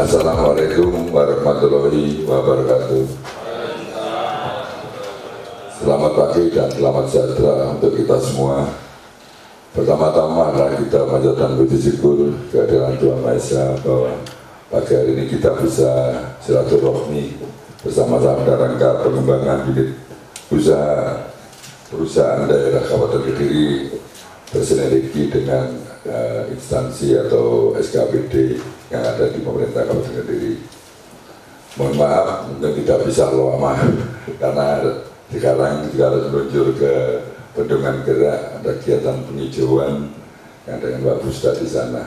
Assalamualaikum warahmatullahi wabarakatuh. Selamat pagi dan selamat sejahtera untuk kita semua. Pertama-tama kita panjatkan puji syukur kehadiran Tuhan Maha Esa bahwa pagi hari ini kita bisa silaturahmi bersama-sama dalam rangka pengembangan unit usaha perusahaan daerah Kabupaten Kediri bersinergi dengan instansi atau SKPD yang ada di pemerintah Kabupaten Kediri. Mohon maaf, mungkin tidak bisa lama karena sekarang juga harus meluncur ke bendungan gerak, ada kegiatan penghijauan yang dengan Pak Busta di sana.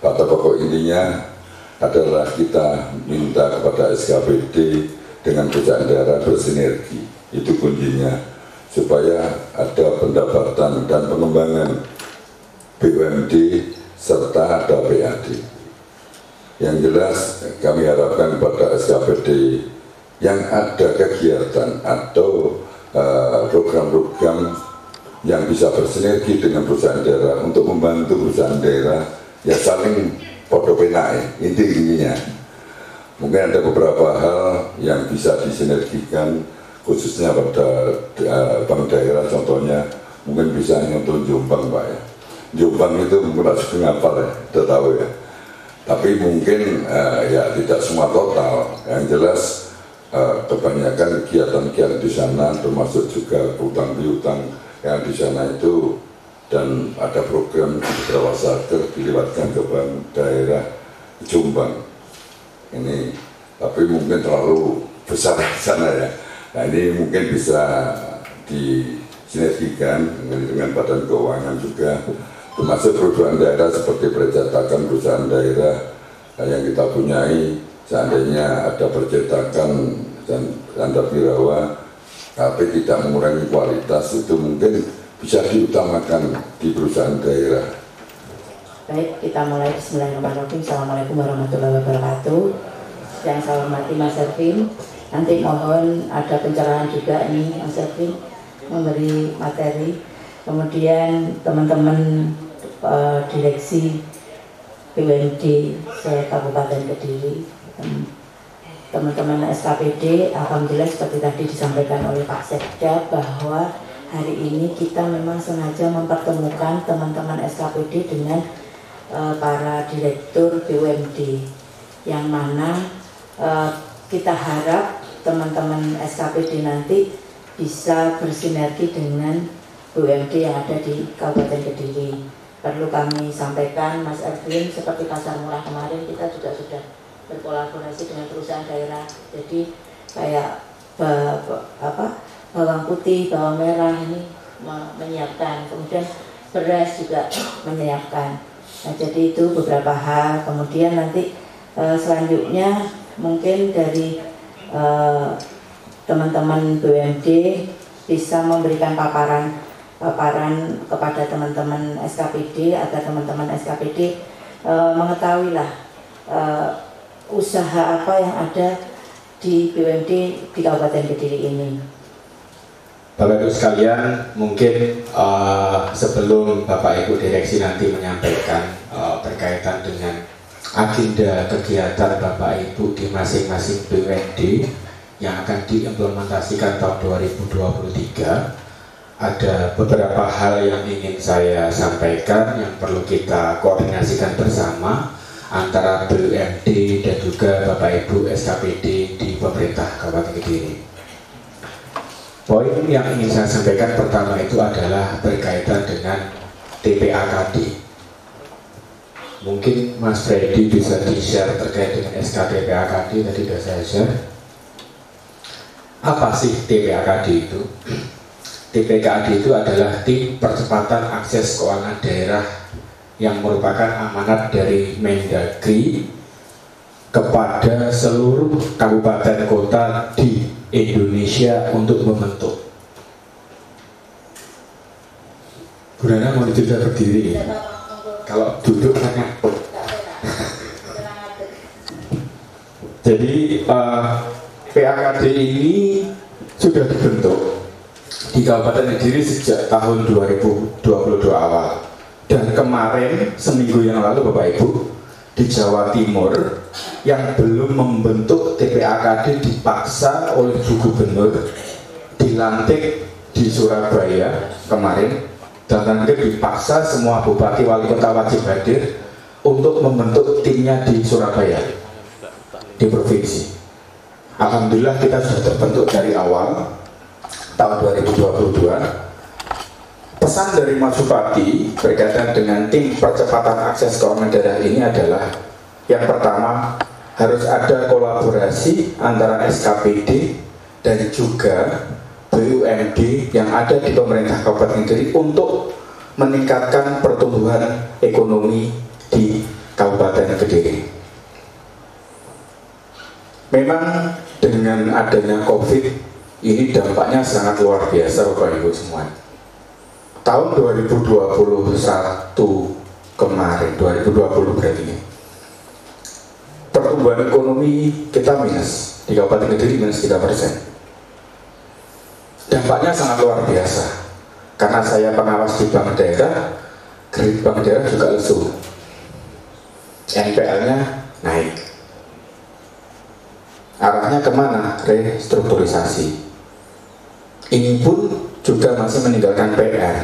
Pada pokok intinya adalah kita minta kepada SKPD dengan perusahaan daerah bersinergi, itu kuncinya, supaya ada pendapatan dan pengembangan BUMD serta ada PAD. Yang jelas kami harapkan pada SKPD yang ada kegiatan atau program-program yang bisa bersinergi dengan perusahaan daerah untuk membantu perusahaan daerah ya saling podo penai, intinya. Mungkin ada beberapa hal yang bisa disinergikan khususnya pada bank daerah, contohnya mungkin bisa nyontoh Jombang Pak ya. Jombang itu mungkin masih ngapal ya, sudah tahu ya. Tapi mungkin ya tidak semua total. Yang jelas kebanyakan kegiatan-kegiatan di sana, termasuk juga hutang piutang yang di sana itu, dan ada program di beberapa satker dilibatkan ke bank daerah Jombang. Ini, tapi mungkin terlalu besar di sana ya. Nah ini mungkin bisa disinergikan dengan badan keuangan juga, termasuk perusahaan daerah seperti percetakan perusahaan daerah yang kita punyai. Seandainya ada percetakan dan tanda birawa tapi tidak mengurangi kualitas, itu mungkin bisa diutamakan di perusahaan daerah. Baik, kita mulai. Bismillahirrahmanirrahim. Assalamualaikum warahmatullahi wabarakatuh. Yang saya hormati Mas Ervin, nanti mohon ada pencerahan juga nih Mas Ervin memberi materi. Kemudian teman-teman direksi BUMD Kabupaten Kediri, teman-teman SKPD, alhamdulillah seperti tadi disampaikan oleh Pak Sekda bahwa hari ini kita memang sengaja mempertemukan teman-teman SKPD dengan para direktur BUMD, yang mana kita harap teman-teman SKPD nanti bisa bersinergi dengan BUMD yang ada di Kabupaten Kediri. Perlu kami sampaikan Mas Erwin, seperti Pasar Murah kemarin kita juga sudah berkolaborasi dengan perusahaan daerah. Jadi kayak bawang putih, bawang merah ini menyiapkan, kemudian beras juga menyiapkan. Nah, jadi itu beberapa hal. Kemudian nanti selanjutnya mungkin dari teman-teman BUMD bisa memberikan paparan kepada teman-teman SKPD agar teman-teman SKPD mengetahuilah usaha apa yang ada di BUMD di Kabupaten Kediri ini. Bapak Ibu sekalian, mungkin sebelum Bapak Ibu Direksi nanti menyampaikan berkaitan dengan agenda kegiatan Bapak Ibu di masing-masing BUMD yang akan diimplementasikan tahun 2023, ada beberapa hal yang ingin saya sampaikan yang perlu kita koordinasikan bersama antara BUMD dan juga Bapak Ibu SKPD di pemerintah Kabupaten Kediri. Poin yang ingin saya sampaikan pertama itu adalah berkaitan dengan TPAKD. Mungkin Mas Freddy bisa di-share terkait dengan SK TPAKD, tadi sudah saya share. Apa sih TPAKD itu? TPAKD itu adalah Tim Percepatan Akses Keuangan Daerah yang merupakan amanat dari Mendagri kepada seluruh kabupaten kota di Indonesia untuk membentuk. Bu Nana mau dicerita berdiri? Kalau duduk hanya. Jadi PAKD ini sudah dibentuk di Kabupaten Kediri sejak tahun 2022 awal, dan kemarin seminggu yang lalu Bapak Ibu di Jawa Timur yang belum membentuk TPAKD dipaksa oleh Bu Gubernur dilantik di Surabaya kemarin, dan nanti dipaksa semua bupati wali kota wajib hadir untuk membentuk timnya di Surabaya, di provinsi. Alhamdulillah kita sudah terbentuk dari awal tahun 2022. Pesan dari Mas Bupati berkaitan dengan tim percepatan akses keuangan daerah ini adalah, yang pertama, harus ada kolaborasi antara SKPD dan juga BUMD yang ada di pemerintah Kabupaten Kediri untuk meningkatkan pertumbuhan ekonomi di Kabupaten Kediri. Memang dengan adanya COVID ini dampaknya sangat luar biasa Bapak Ibu semua. Tahun 2021 kemarin, 2020 berarti ini, pertumbuhan ekonomi kita minus, di Kabupaten Kediri minus 3%. Dampaknya sangat luar biasa, karena saya pengawas di bank daerah, kredit bank daerah juga lesu, NPL-nya naik. Arahnya kemana? Restrukturisasi. Ini pun juga masih meninggalkan PR.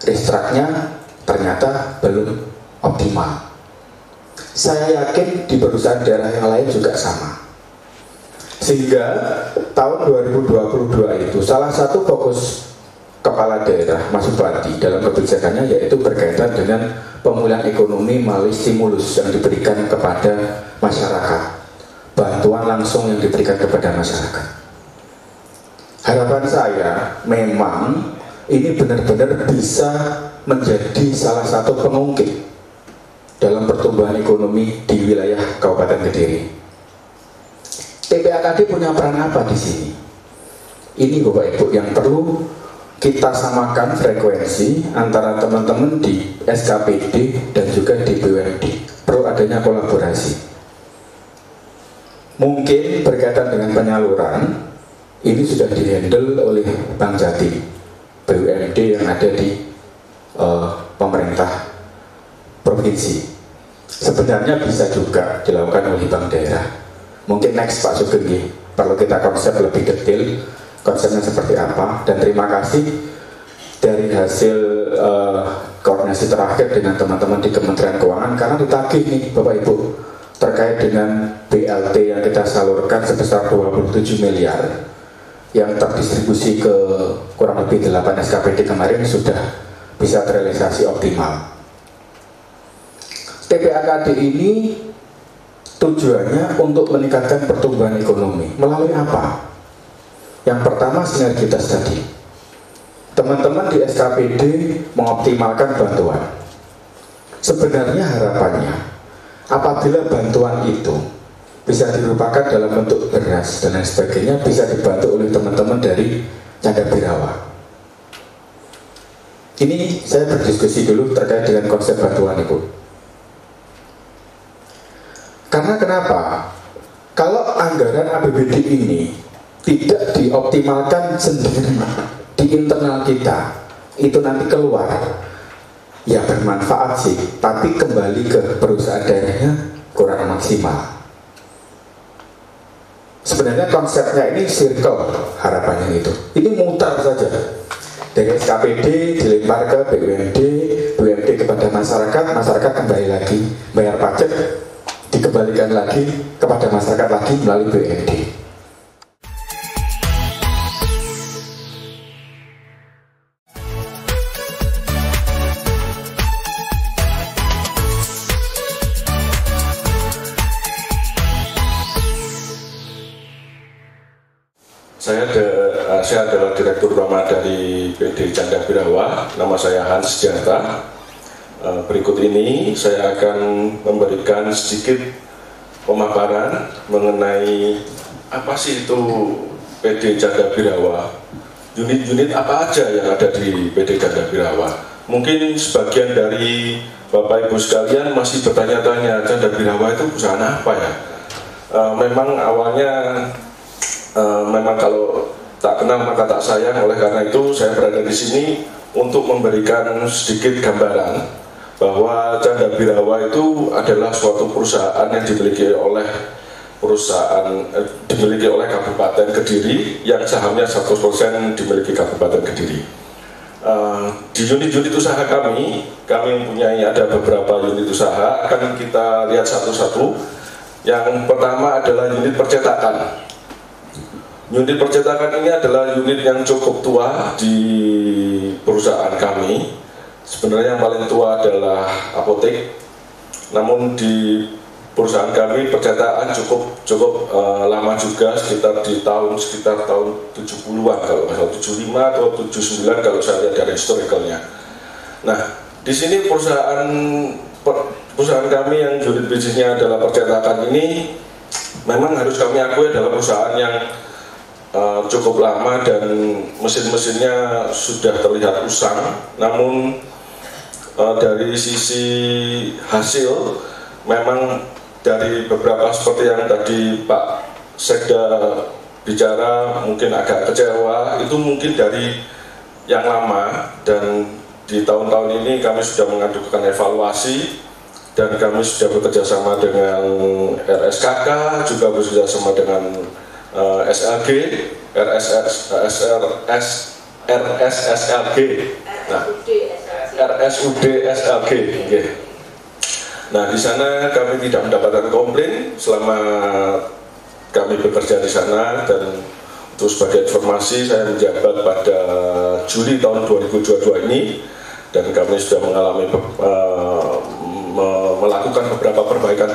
Restruknya ternyata belum optimal. Saya yakin di perusahaan daerah yang lain juga sama. Sehingga tahun 2022 itu salah satu fokus kepala daerah Mas Bupati dalam kebijakannya yaitu berkaitan dengan pemulihan ekonomi melalui stimulus yang diberikan kepada masyarakat, bantuan langsung yang diberikan kepada masyarakat. Harapan saya memang ini benar-benar bisa menjadi salah satu pengungkit dalam pertumbuhan ekonomi di wilayah Kabupaten Kediri. TPAKD punya peran apa di sini? Ini Bapak Ibu yang perlu kita samakan frekuensi antara teman-teman di SKPD dan juga di BUMD. Perlu adanya kolaborasi. Mungkin berkaitan dengan penyaluran, ini sudah dihandle oleh Bank Jatim, BUMD yang ada di pemerintah provinsi. Sebenarnya bisa juga dilakukan oleh bank daerah. Mungkin next Pak Sugeng, perlu kita konsep lebih detail, konsepnya seperti apa. Dan terima kasih dari hasil koordinasi terakhir dengan teman-teman di Kementerian Keuangan, karena ditagih nih Bapak Ibu terkait dengan BLT yang kita salurkan sebesar 27 miliar yang terdistribusi ke kurang lebih 8 SKPD kemarin sudah bisa terrealisasi optimal. TPAKD ini tujuannya untuk meningkatkan pertumbuhan ekonomi. Melalui apa? Yang pertama, sinergitas tadi. Teman-teman di SKPD mengoptimalkan bantuan. Sebenarnya harapannya, apabila bantuan itu bisa dirupakan dalam bentuk beras dan lain sebagainya, bisa dibantu oleh teman-teman dari Canda Birawa. Ini saya berdiskusi dulu terkait dengan konsep bantuan itu. Karena kenapa? Kalau anggaran APBD ini tidak dioptimalkan sendiri di internal kita, itu nanti keluar, ya bermanfaat sih, tapi kembali ke perusahaan daerahnya kurang maksimal. Sebenarnya konsepnya ini circle, harapannya itu. Ini mutar saja. Dari SKPD dilempar ke BUMD, BUMD kepada masyarakat, masyarakat kembali lagi bayar pajak, dikembalikan lagi kepada masyarakat lagi melalui BUMD. Saya adalah Direktur Utama dari PD Canda Birawa. Nama saya Hans Janta. Berikut ini saya akan memberikan sedikit pemaparan mengenai apa sih itu PD Canda Birawa. Unit-unit apa aja yang ada di PD Canda Birawa. Mungkin sebagian dari Bapak Ibu sekalian masih bertanya-tanya, Canda Birawa itu perusahaan apa ya? Memang awalnya memang kalau tak kenal maka tak sayang. Oleh karena itu saya berada di sini untuk memberikan sedikit gambaran bahwa Canda Birawa itu adalah suatu perusahaan yang dimiliki oleh Kabupaten Kediri, yang sahamnya 100% dimiliki Kabupaten Kediri. Di unit-unit usaha kami mempunyai ada beberapa unit usaha, akan kita lihat satu-satu. Yang pertama adalah unit percetakan. Unit percetakan ini adalah unit yang cukup tua di perusahaan kami. Sebenarnya yang paling tua adalah apotek, namun di perusahaan kami percetakan cukup lama juga, sekitar tahun 70-an kalau nggak salah, 75 atau 79 kalau saya lihat dari historicalnya. Nah, di sini perusahaan kami yang unit bisnisnya adalah percetakan ini memang harus kami akui adalah perusahaan yang cukup lama dan mesin-mesinnya sudah terlihat usang. Namun dari sisi hasil memang dari beberapa seperti yang tadi Pak Sekda bicara mungkin agak kecewa, itu mungkin dari yang lama, dan di tahun-tahun ini kami sudah mengajukan evaluasi dan kami sudah bekerja sama dengan RSKK, juga bekerja sama dengan SLG, RSSLG, nah, RSUD SLG. Okay. Nah, di sana kami tidak mendapatkan komplain selama kami bekerja di sana, dan untuk sebagai informasi saya menjabat pada Juli tahun 2022 ini, dan kami sudah mengalami melakukan beberapa perbaikan,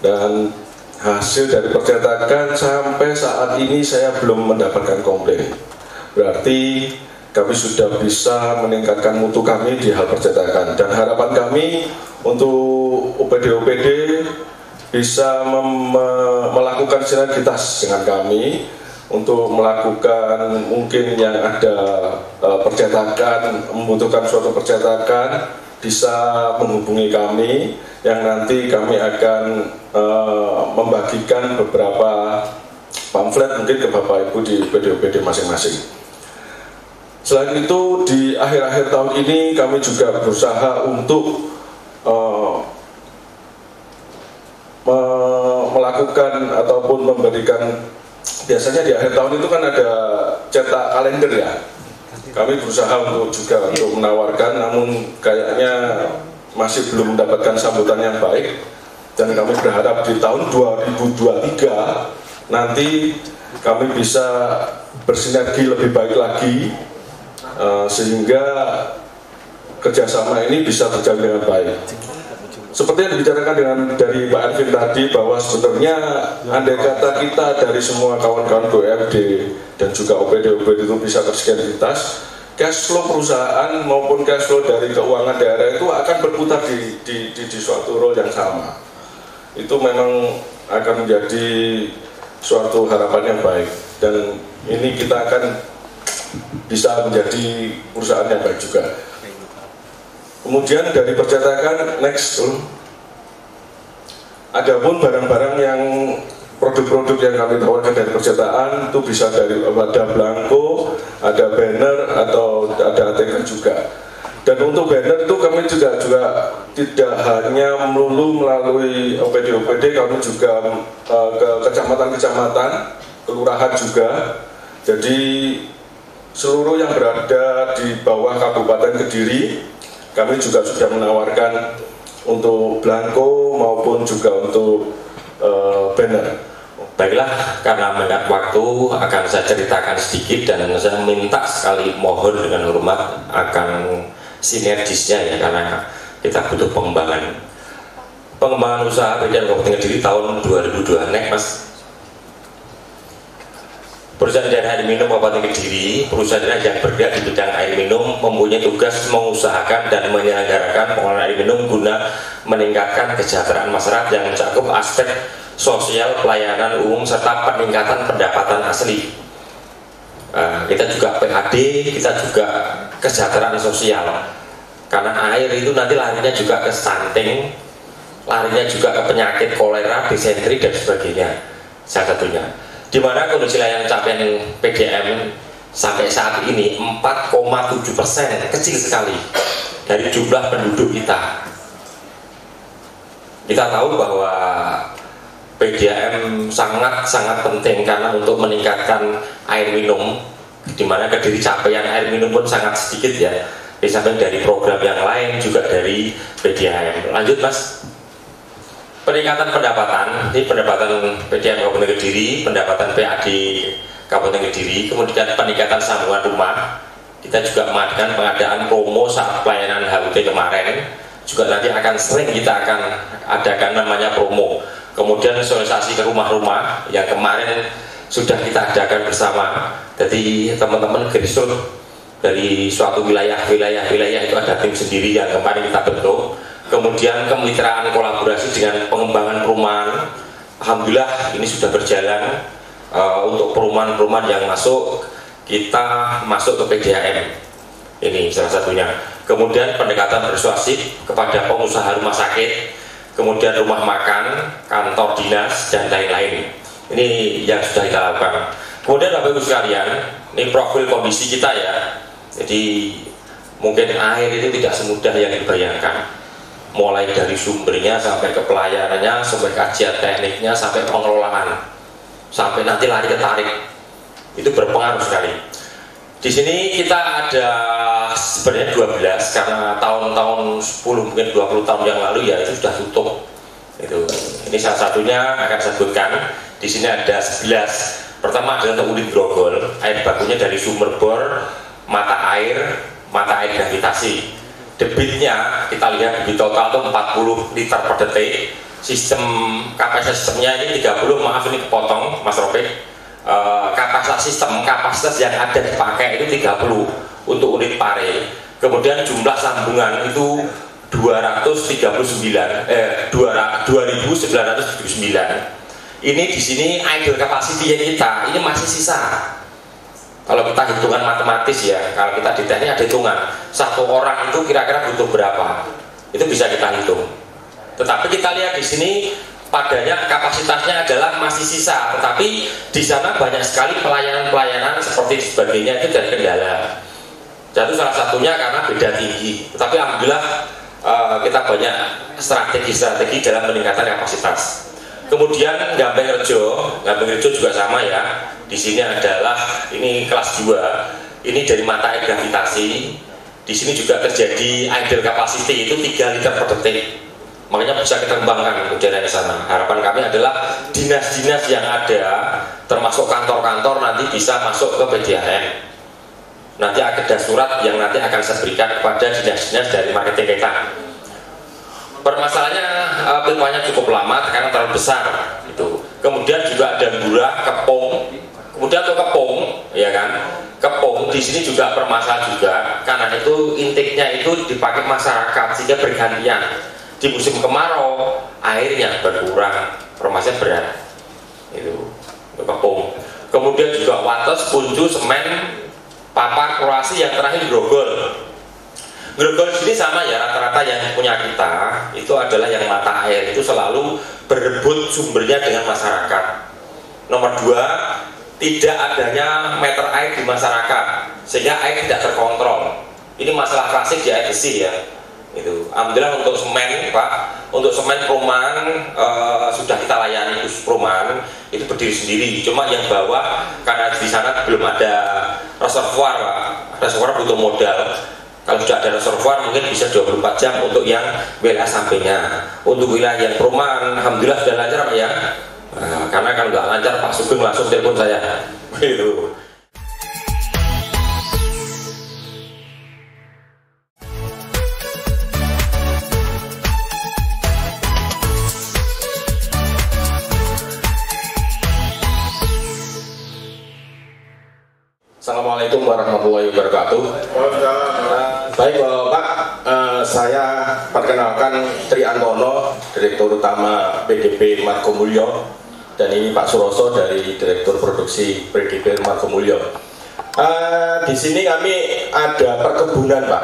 dan hasil dari percetakan sampai saat ini saya belum mendapatkan komplain. Berarti kami sudah bisa meningkatkan mutu kami di hal percetakan, dan harapan kami untuk OPD bisa melakukan sinergitas dengan kami untuk melakukan mungkin yang ada percetakan, membutuhkan suatu percetakan, bisa menghubungi kami, yang nanti kami akan membagikan beberapa pamflet mungkin ke Bapak Ibu di OPD masing-masing. Selain itu, di akhir-akhir tahun ini kami juga berusaha untuk melakukan ataupun memberikan, biasanya di akhir tahun itu kan ada cetak kalender ya. Kami berusaha untuk menawarkan, namun kayaknya masih belum mendapatkan sambutan yang baik, dan kami berharap di tahun 2023 nanti kami bisa bersinergi lebih baik lagi, sehingga kerjasama ini bisa berjalan dengan baik. Seperti yang dibicarakan dari Pak Arvin tadi, bahwa sebenarnya andai kata kita dari semua kawan-kawan BUMD dan juga OPD itu bisa bersinergitas, cash flow perusahaan maupun cash flow dari keuangan daerah itu akan berputar di suatu role yang sama. Itu memang akan menjadi suatu harapan yang baik, dan ini kita akan bisa menjadi perusahaan yang baik juga. Kemudian dari percetakan, next, ada pun barang-barang yang produk-produk yang kami tawarkan dari percetakan itu bisa dari ada belangko, ada banner, atau ada ATK juga. Dan untuk banner itu kami juga tidak hanya melulu melalui OPD, kami juga ke kecamatan-kecamatan, kelurahan juga. Jadi seluruh yang berada di bawah Kabupaten Kediri, kami juga sudah menawarkan untuk belangko maupun juga untuk banner. Baiklah, karena mengingat waktu akan saya ceritakan sedikit, dan saya minta sekali mohon dengan hormat akan sinergisnya ya, karena kita butuh pengembangan usaha PDAM Kabupaten Kediri tahun 2002. Next Mas. Perusahaan daerah air minum Kabupaten Kediri, perusahaan daerah yang bergerak di bidang air minum, mempunyai tugas mengusahakan dan menyelenggarakan pengelolaan air minum guna meningkatkan kesejahteraan masyarakat yang mencakup aspek sosial, pelayanan umum, serta peningkatan pendapatan asli. Kita juga PAD, kita juga kesejahteraan sosial, karena air itu nanti larinya juga ke stunting, larinya juga ke penyakit kolera, disentri, dan sebagainya, salah satunya. Di mana kondisi layanan capaian PDAM sampai saat ini 4,7%, kecil sekali. dari jumlah penduduk kita. Kita tahu bahwa PDAM sangat penting karena untuk meningkatkan air minum, di mana Kediri capaian air minum pun sangat sedikit ya. Di samping dari program yang lain juga dari PDAM. Lanjut Mas. Peningkatan pendapatan, ini pendapatan PDAM Kabupaten Kediri, pendapatan PAD Kabupaten Kediri, kemudian peningkatan sambungan rumah. Kita juga mengadakan pengadaan promo saat pelayanan HUT kemarin. Juga nanti akan sering kita akan adakan namanya promo. Kemudian sosialisasi ke rumah-rumah yang kemarin sudah kita adakan bersama. Jadi teman-teman grassroots dari suatu wilayah itu ada tim sendiri yang kemarin kita bentuk. Kemudian kemitraan kolaborasi dengan pengembangan perumahan, alhamdulillah ini sudah berjalan. Untuk perumahan-perumahan yang masuk, kita masuk ke PDAM. Ini salah satunya. Kemudian pendekatan persuasif kepada pengusaha rumah sakit, kemudian rumah makan, kantor dinas, dan lain-lain. Ini yang sudah kita lakukan. Kemudian Bapak Ibu sekalian, ini profil kondisi kita ya. Jadi mungkin air itu tidak semudah yang dibayangkan. Mulai dari sumbernya sampai ke pelayanannya, sampai kajian tekniknya, sampai pengelolaan, sampai nanti lari ke tarik, itu berpengaruh sekali. Di sini kita ada sebenarnya 12 karena tahun-tahun 10 mungkin 20 tahun yang lalu ya itu sudah tutup. Ini salah satunya akan saya sebutkan. Di sini ada 11. Pertama adalah untuk unit grogol, air bakunya dari sumber bor, mata air gravitasi. Debitnya kita lihat debit total itu 40 liter per detik. Sistem kapasitas sistemnya ini 30, maaf ini kepotong Mas Ropik. Kapasitas yang ada dipakai itu 30 untuk unit pare. Kemudian jumlah sambungan itu 2.979. Ini di sini idle capacity kita ini masih sisa. Kalau kita hitungan matematis ya, kalau kita di teknik ada hitungan, satu orang itu kira-kira butuh berapa, itu bisa kita hitung. Tetapi kita lihat di sini padanya kapasitasnya adalah masih sisa, tetapi di sana banyak sekali pelayanan-pelayanan seperti sebagainya itu dari kendala. Jadi salah satunya karena beda tinggi. Tetapi alhamdulillah kita banyak strategi dalam meningkatkan kapasitas. Kemudian Gampeng Rejo juga sama ya. Di sini adalah ini kelas 2. Ini dari mata air gravitasi. Di sini juga terjadi idle capacity itu 3 liter per detik. Makanya bisa kita kembangkan ke daerah sana. Harapan kami adalah dinas-dinas yang ada, termasuk kantor-kantor nanti bisa masuk ke PDAM. Nanti ada surat yang nanti akan saya berikan kepada dinas-dinas dari marketing kita. Permasalahannya pimpanya cukup lama karena terlalu besar itu. Kemudian juga ada Burah, Kepung. Kemudian untuk Kepung, ya kan? Kepung di sini juga permasalahan juga karena itu intiknya itu dipakai masyarakat sehingga bergantian. Di musim kemarau airnya berkurang, permasalahan berat. Itu untuk Kepung. Kemudian juga Wates, Punju, Semen, Papar, Kurasi, yang terakhir Grogol. Grogol di sini sama ya, rata-rata yang punya kita itu adalah yang mata air itu selalu berebut sumbernya dengan masyarakat. Nomor 2, tidak adanya meter air di masyarakat sehingga air tidak terkontrol. Ini masalah klasik di air bersih ya. Itu alhamdulillah untuk semen Pak, untuk semen perumahan sudah kita layani khusus perumahan itu berdiri sendiri. Cuma yang bawah karena di sana belum ada reservoir Pak, reservoir butuh modal. Kalau sudah ada reservoir mungkin bisa 24 jam untuk yang wilayah sampingnya. Untuk wilayah yang perumahan alhamdulillah sudah lancar Pak ya. Karena kalau nggak lancar Pak Sugeng langsung telepon saya. Gitu. Assalamualaikum warahmatullahi wabarakatuh. Baik Bapak, saya perkenalkan Tri Antono, Direktur Utama PDP Margomulyo, dan ini Pak Suroso dari Direktur Produksi PDP Margomulyo. Di sini kami ada perkebunan Pak,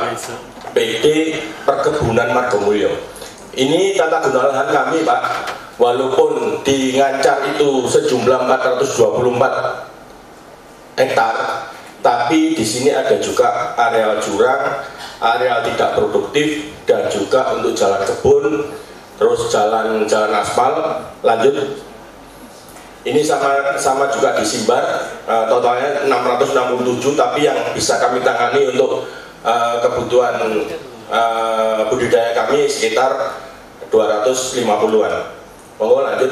PD Perkebunan Margomulyo. Ini tata guna lahan kami Pak, walaupun di Ngancar itu sejumlah 424 hektar, Tapi di sini ada juga areal jurang, areal tidak produktif, dan juga untuk jalan kebun, terus jalan aspal. Lanjut, ini sama juga di Simbar, totalnya 667, tapi yang bisa kami tangani untuk kebutuhan budidaya kami sekitar 250-an. Monggo lanjut.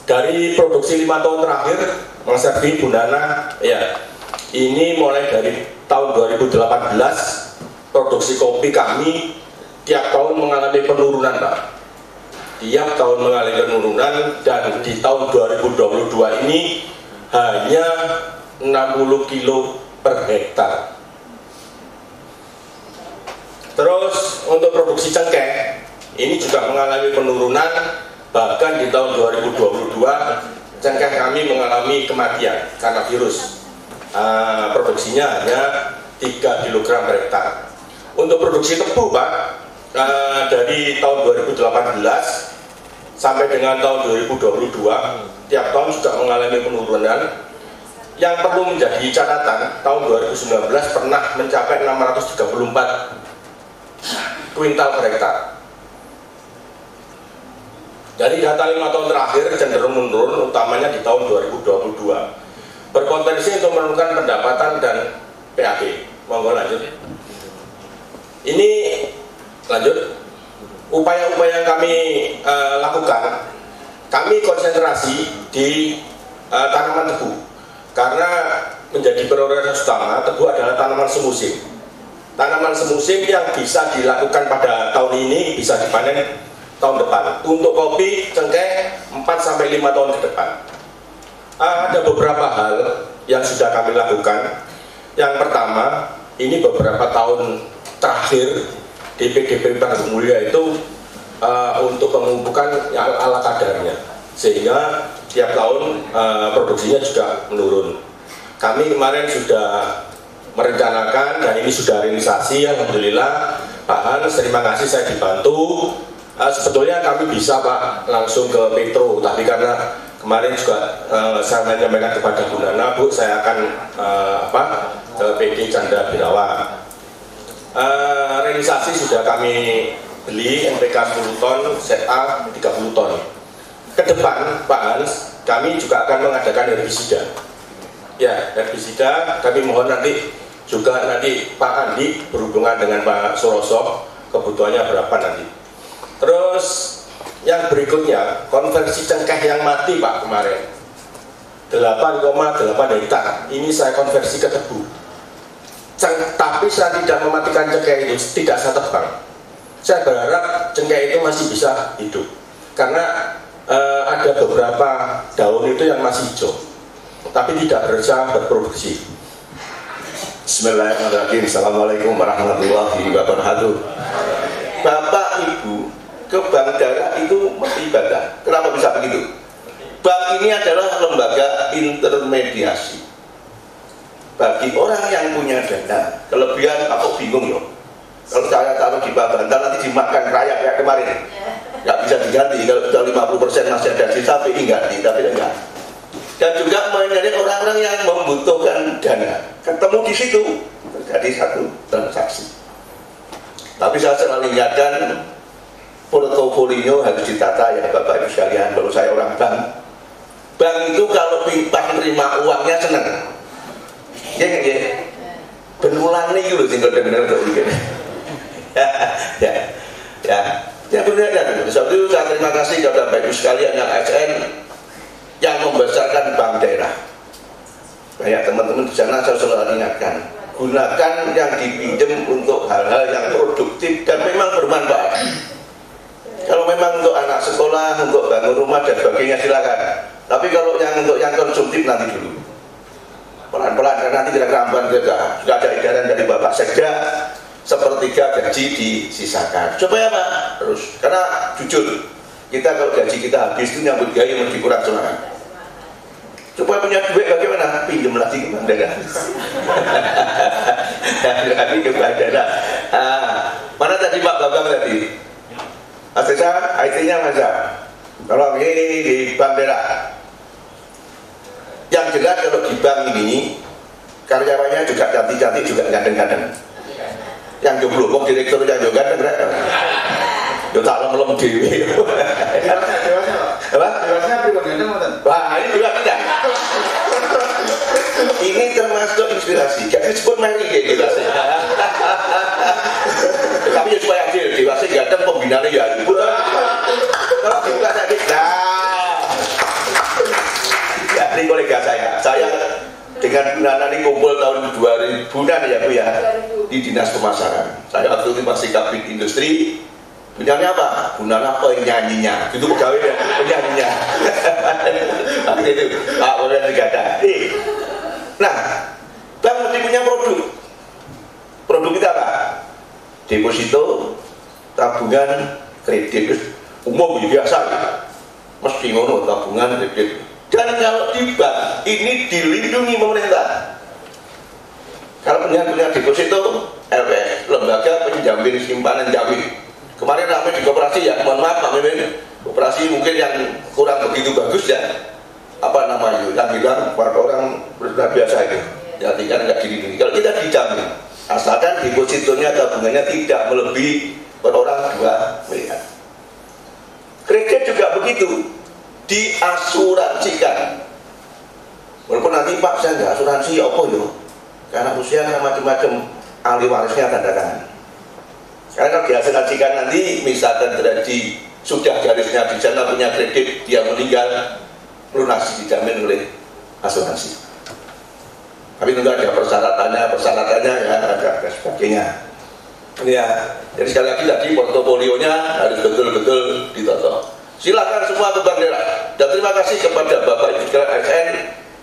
Dari produksi 5 tahun terakhir, Mas Ervin, Bu Nana, ya, ini mulai dari tahun 2018 produksi kopi kami tiap tahun mengalami penurunan, Pak. Tiap tahun mengalami penurunan, dan di tahun 2022 ini hanya 60 kilo per hektar. Terus untuk produksi cengkeh ini juga mengalami penurunan, bahkan di tahun 2022 cengkeh kami mengalami kematian karena virus. Produksinya hanya 3 kg per hektar. Untuk produksi tebu, Pak, dari tahun 2018 sampai dengan tahun 2022 tiap tahun juga mengalami penurunan. Yang perlu menjadi catatan, tahun 2019 pernah mencapai 634 kuintal per hektar. Dari data 5 tahun terakhir cenderung menurun, utamanya di tahun 2022. Berpotensi untuk menurunkan pendapatan dan PAD. Monggo lanjut. Ini lanjut. Upaya-upaya yang kami lakukan, kami konsentrasi di tanaman tebu, karena menjadi prioritas utama. Tebu adalah tanaman semusim. Tanaman semusim yang bisa dilakukan pada tahun ini bisa dipanen tahun depan. Untuk kopi, cengkeh 4-5 tahun ke depan. Ada beberapa hal yang sudah kami lakukan. Yang pertama, ini beberapa tahun terakhir di PDP Parung Mulia itu untuk pemupukan ala kadarnya, sehingga tiap tahun produksinya juga menurun. Kami kemarin sudah merencanakan dan ini sudah realisasi, alhamdulillah. Pak Hans, terima kasih, saya dibantu. Sebetulnya kami bisa, Pak, langsung ke Petro, tapi karena kemarin juga saya menyampaikan kepada Bu Nana, Bu, saya akan ke PD Canda Birawa. Realisasi sudah kami beli NPK 10 ton, ZA 30 ton. Ke depan, Pak Hans, kami juga akan mengadakan herbisida. Ya, herbisida kami mohon nanti Pak Andi berhubungan dengan Pak Suroso, kebutuhannya berapa nanti. Terus yang berikutnya, konversi cengkeh yang mati, Pak, kemarin 8,8 hektar, ini saya konversi ke tebu. Tapi saya tidak mematikan cengkeh itu, tidak saya tebang. Saya berharap cengkeh itu masih bisa hidup, karena ada beberapa daun itu yang masih hijau, tapi tidak bisa berproduksi. Bismillahirrahmanirrahim. Assalamualaikum warahmatullahi wabarakatuh. Bapak Ibu, ke bank darah itu beribadah. Kenapa bisa begitu? Bank ini adalah lembaga intermediasi bagi orang yang punya dana kelebihan. Aku bingung loh, kalau saya taruh di bank bantal nanti dimakan rakyat kayak kemarin, nggak bisa diganti. Kalau sudah 50% masih ada sisa, PI ganti, tapi enggak. Dan juga menyari orang-orang yang membutuhkan dana, ketemu di situ, terjadi satu transaksi. Tapi saya selalu ingatkan, portofolio harus ditata ya Bapak Ibu sekalian. Kalau saya orang bank itu kalau pimpah menerima uangnya senang. Ya nggak ya? Benulan nih gitu, tinggal benar gitu. Ya benar ya. Sebab itu saya terima kasih kepada Bapak Ibu sekalian yang ASN yang membesarkan bank daerah. Banyak teman-teman di sana saya selalu ingatkan, gunakan yang dipinjam untuk hal-hal yang produktif dan memang bermanfaat. Kalau memang untuk anak sekolah, untuk bangun rumah dan sebagainya silakan. Tapi kalau untuk yang konsumtif nanti dulu. Pelan-pelan, karena nanti tidak kerampan kita. Sudah ada edaran dari Bapak Sekda, 1/3 gaji disisakan. Supaya apa? Terus. Karena jujur, kita kalau gaji kita habis itu nyambut gaya mesti kurang semangat. Supaya punya duit bagaimana? Pinjam lagi ke bank daerah. Lagi ke bank daerah. Mana tadi Pak Bambang tadi? Asesa, IT-nya masa. Kalau ini di bank daerah. Yang jelas kalau di bank ini, karyawannya juga cantik-cantik juga ganteng-ganteng. Yang jomblo kok direkturnya juga ganteng berarti. Yo tak lem-lem dhewe. Apa? Dewasanya pribadi ganteng mboten? Wah, ini juga tidak. Ini termasuk inspirasi. Gak disebut Mary kayak gitu. Tapi ya supaya adil, dewasa ganteng pembinanya ya ibu. Kalau dibuka tadi, ya ini kolega saya dengan Bu Nana ini kumpul tahun 2000-an ya Bu ya, di Dinas Pemasaran. Saya waktu itu masih kabin industri. Punyanya apa? Bu Nana penyanyinya, itu pegawai ya, penyanyinya. Waktu itu, Pak Wawan Digada. Nah, bank mesti punya produk. Produk kita apa? Deposito, tabungan, kredit, umum biasa. Mesti ngono tabungan, kredit. Dan kalau di bank ini dilindungi pemerintah. Kalau punya deposito, LPS, Lembaga Penjamin Simpanan Jamin. Kemarin ramai di koperasi ya, mohon maaf Pak Mimin, koperasi mungkin yang kurang begitu bagus ya, apa namanya, yang bilang orang sudah biasa itu, ya tinggal nggak gini-gini. Kalau kita dijamin, asalkan depositonya tabungannya tidak melebihi per orang 2 miliar. Kredit juga begitu, diasuransikan. Walaupun nanti Pak saya nggak asuransi, apa yo? Karena usia macam-macam, ahli warisnya tanda tangan. Karena kalau diasuransikan nanti, misalkan terjadi sudah garisnya di sana punya kredit, dia meninggal, lunasi dijamin oleh asuransi. Tapi tentu ada persyaratannya ya, ada sebagainya. Ini ya, jadi sekali lagi tadi portofolionya harus betul-betul ditoto. Silakan semua ke Bank Daerah. Dan terima kasih kepada Bapak Ibu sekalian ASN,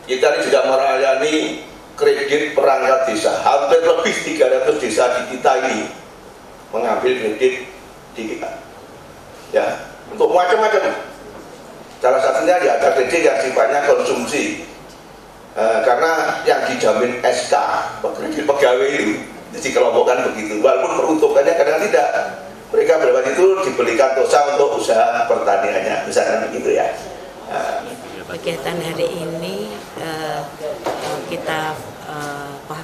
kita ini juga melayani kredit perangkat desa. Hampir lebih 300 desa di kita ini mengambil kredit di kita. Ya, untuk macam-macam. Salah satunya ya ada kredit yang sifatnya konsumsi. Karena yang dijamin SK, kredit pegawai itu dikelompokkan begitu. Walaupun peruntukannya kadang tidak. Mereka berapa itu dibelikan dosa untuk usaha pertaniannya, misalnya begitu ya. Kegiatan hari ini kita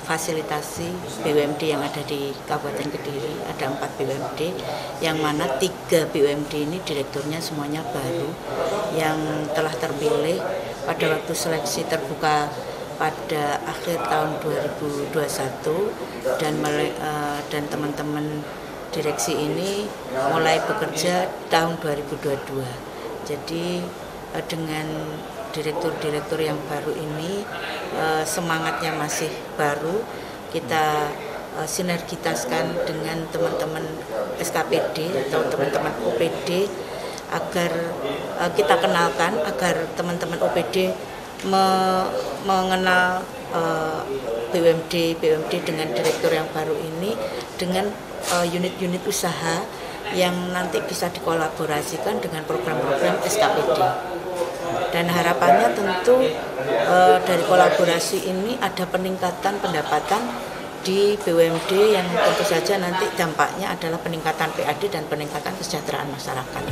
fasilitasi BUMD yang ada di Kabupaten Kediri. Ada 4 BUMD, yang mana 3 BUMD ini direkturnya semuanya baru, yang telah terpilih pada waktu seleksi terbuka pada akhir tahun 2021, dan teman-teman direksi ini mulai bekerja tahun 2022. Jadi dengan direktur-direktur yang baru ini, semangatnya masih baru, kita sinergitaskan dengan teman-teman SKPD atau teman-teman OPD agar kita kenalkan, agar teman-teman OPD mengenal BUMD dengan direktur yang baru ini, dengan unit-unit usaha yang nanti bisa dikolaborasikan dengan program-program SKPD. Dan harapannya tentu dari kolaborasi ini ada peningkatan pendapatan di BUMD yang tentu saja nanti dampaknya adalah peningkatan PAD dan peningkatan kesejahteraan masyarakat.